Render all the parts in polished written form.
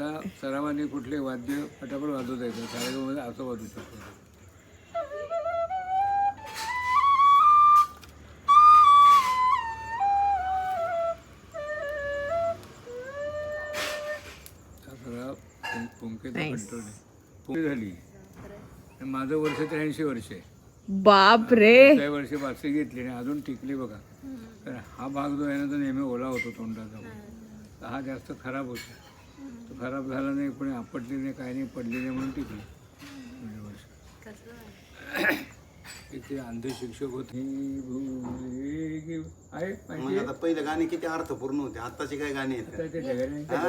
त्या सरावाने कुठले वाद्य पटापट वाजवता येतं. सारेगममध्ये असं वाजू शकतो. पुंकेचा कंट्रोल आहे. पुंके झाली. माझं वर्ष 83 वर्ष आहे. बाप रे. 20 वर्षे बासरी घेतली आणि अजून टिकली बघा. तर हा भाग जो आहे ना तो नेहमी ओला होतो तोंडाचा. तर हा जास्त खराब होतो. तो खराब झाला नाही, कोणी आपटली नाही, काही नाही, पडली नाही म्हणून टिकली. इथे अंधशिक्षक होते आहे. मग आता पहिले गाणे किती अर्थपूर्ण होते, आताचे काय गाणे आहेत का?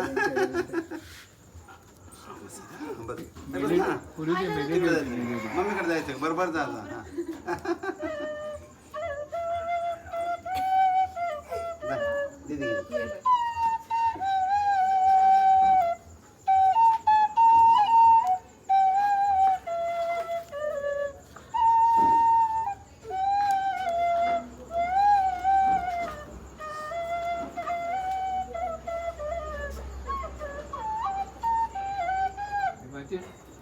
पूर्वीचे मम्मीकडे जायचं बरोबर झालं.